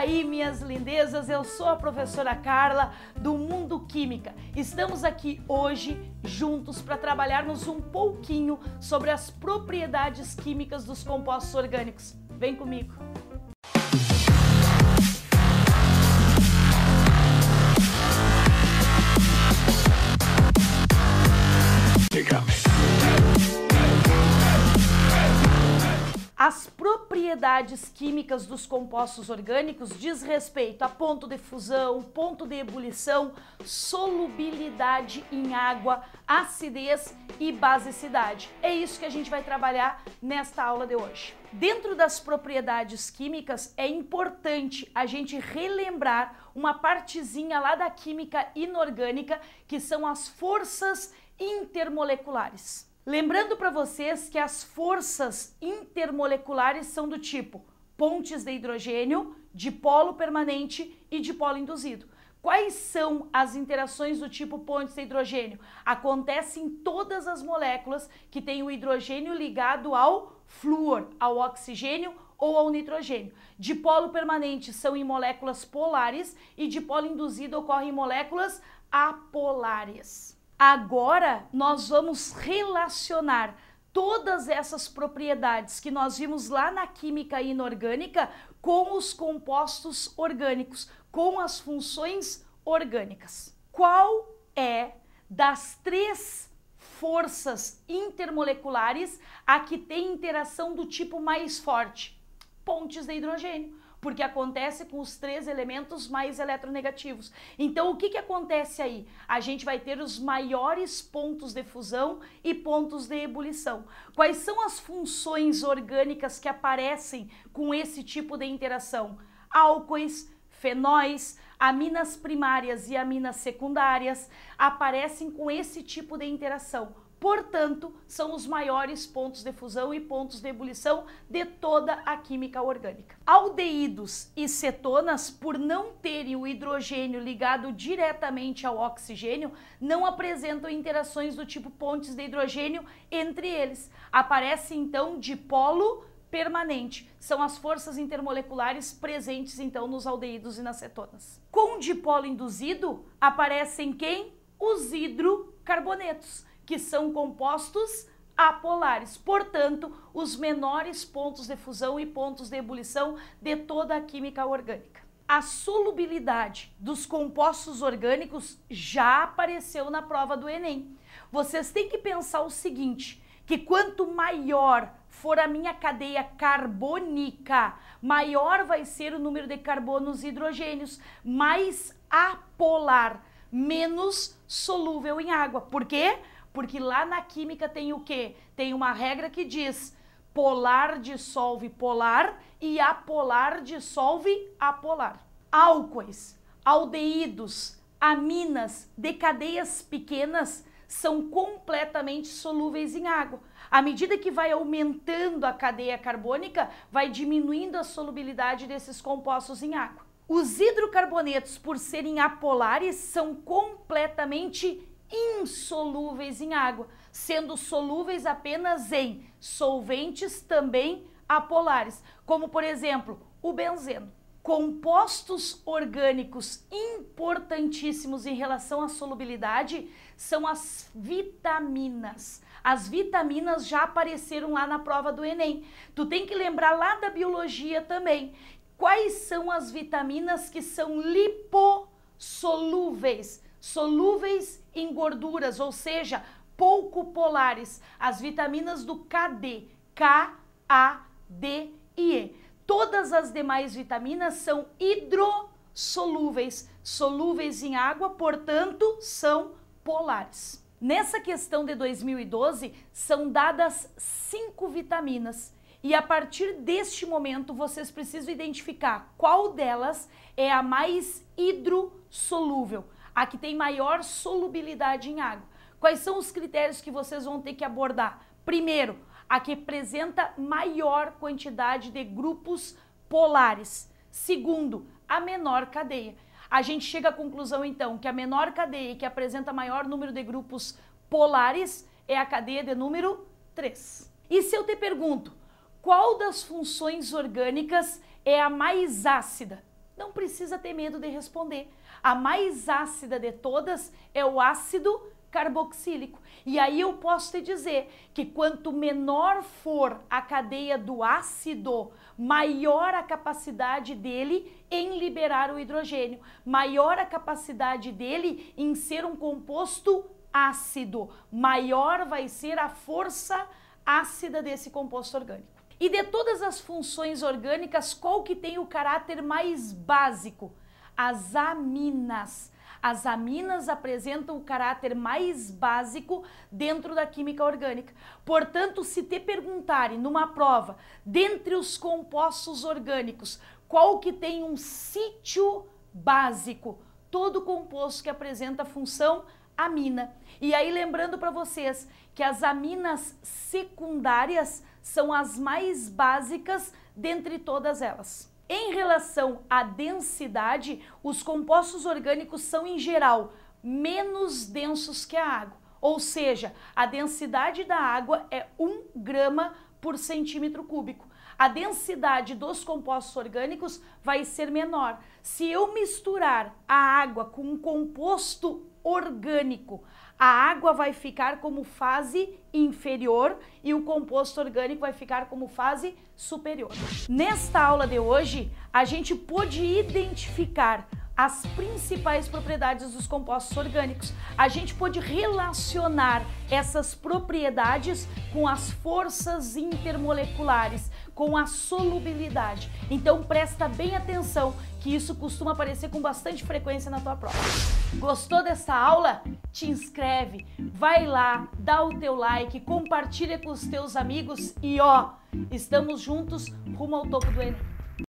aí, minhas lindezas, eu sou a professora Carla do Mundo Química. Estamos aqui hoje juntos para trabalharmos um pouquinho sobre as propriedades químicas dos compostos orgânicos. Vem comigo! As propriedades químicas dos compostos orgânicos diz respeito a ponto de fusão, ponto de ebulição, solubilidade em água, acidez e basicidade. É isso que a gente vai trabalhar nesta aula de hoje. Dentro das propriedades químicas é importante a gente relembrar uma partezinha lá da química inorgânica, que são as forças intermoleculares. Lembrando para vocês que as forças intermoleculares são do tipo pontes de hidrogênio, dipolo permanente e dipolo induzido. Quais são as interações do tipo pontes de hidrogênio? Acontecem em todas as moléculas que têm o hidrogênio ligado ao flúor, ao oxigênio ou ao nitrogênio. Dipolo permanente são em moléculas polares e dipolo induzido ocorre em moléculas apolares. Agora nós vamos relacionar todas essas propriedades que nós vimos lá na química inorgânica com os compostos orgânicos, com as funções orgânicas. Qual é das três forças intermoleculares a que tem interação do tipo mais forte? Pontes de hidrogênio, porque acontece com os três elementos mais eletronegativos. Então, o que acontece aí? A gente vai ter os maiores pontos de fusão e pontos de ebulição. Quais são as funções orgânicas que aparecem com esse tipo de interação? Álcoois, fenóis, aminas primárias e aminas secundárias aparecem com esse tipo de interação. Portanto, são os maiores pontos de fusão e pontos de ebulição de toda a química orgânica. Aldeídos e cetonas, por não terem o hidrogênio ligado diretamente ao oxigênio, não apresentam interações do tipo pontes de hidrogênio entre eles. Aparece então dipolo permanente. São as forças intermoleculares presentes então nos aldeídos e nas cetonas. Com dipolo induzido, aparecem quem? Os hidrocarbonetos, que são compostos apolares, portanto, os menores pontos de fusão e pontos de ebulição de toda a química orgânica. A solubilidade dos compostos orgânicos já apareceu na prova do Enem. Vocês têm que pensar o seguinte, que quanto maior for a minha cadeia carbônica, maior vai ser o número de carbonos e hidrogênios, mais apolar, menos solúvel em água. Por quê? Porque lá na química tem o quê? Tem uma regra que diz polar dissolve polar e apolar dissolve apolar. Álcoois, aldeídos, aminas de cadeias pequenas são completamente solúveis em água. À medida que vai aumentando a cadeia carbônica, vai diminuindo a solubilidade desses compostos em água. Os hidrocarbonetos, por serem apolares, são completamente insolúveis em água, sendo solúveis apenas em solventes também apolares, como por exemplo o benzeno. Compostos orgânicos importantíssimos em relação à solubilidade são as vitaminas. As vitaminas já apareceram lá na prova do Enem. Tu tem que lembrar lá da biologia também. Quais são as vitaminas que são lipossolúveis? Solúveis em gorduras, ou seja, pouco polares. As vitaminas do KD, K, A, D e E. Todas as demais vitaminas são hidrossolúveis, solúveis em água, portanto, são polares. Nessa questão de 2012, são dadas 5 vitaminas. E a partir deste momento, vocês precisam identificar qual delas é a mais hidrossolúvel, a que tem maior solubilidade em água. Quais são os critérios que vocês vão ter que abordar? Primeiro, a que apresenta maior quantidade de grupos polares. Segundo, a menor cadeia. A gente chega à conclusão então que a menor cadeia que apresenta maior número de grupos polares é a cadeia de número 3. E se eu te pergunto, qual das funções orgânicas é a mais ácida? Não precisa ter medo de responder. A mais ácida de todas é o ácido carboxílico. E aí eu posso te dizer que quanto menor for a cadeia do ácido, maior a capacidade dele em liberar o hidrogênio, maior a capacidade dele em ser um composto ácido, maior vai ser a força ácida desse composto orgânico. E de todas as funções orgânicas, qual que tem o caráter mais básico? As aminas. As aminas apresentam o caráter mais básico dentro da química orgânica. Portanto, se te perguntarem numa prova, dentre os compostos orgânicos, qual que tem um sítio básico? Todo composto que apresenta a função amina. E aí lembrando para vocês que as aminas secundárias são as mais básicas dentre todas elas. Em relação à densidade, os compostos orgânicos são, em geral, menos densos que a água. Ou seja, a densidade da água é 1 grama por centímetro cúbico. A densidade dos compostos orgânicos vai ser menor. Se eu misturar a água com um composto orgânico, a água vai ficar como fase inferior e o composto orgânico vai ficar como fase superior. Nesta aula de hoje, a gente pôde identificar as principais propriedades dos compostos orgânicos. A gente pôde relacionar essas propriedades com as forças intermoleculares, com a solubilidade. Então presta bem atenção que isso costuma aparecer com bastante frequência na tua prova. Gostou dessa aula? Te inscreve, vai lá, dá o teu like, compartilha com os teus amigos e ó, estamos juntos rumo ao topo do Enem.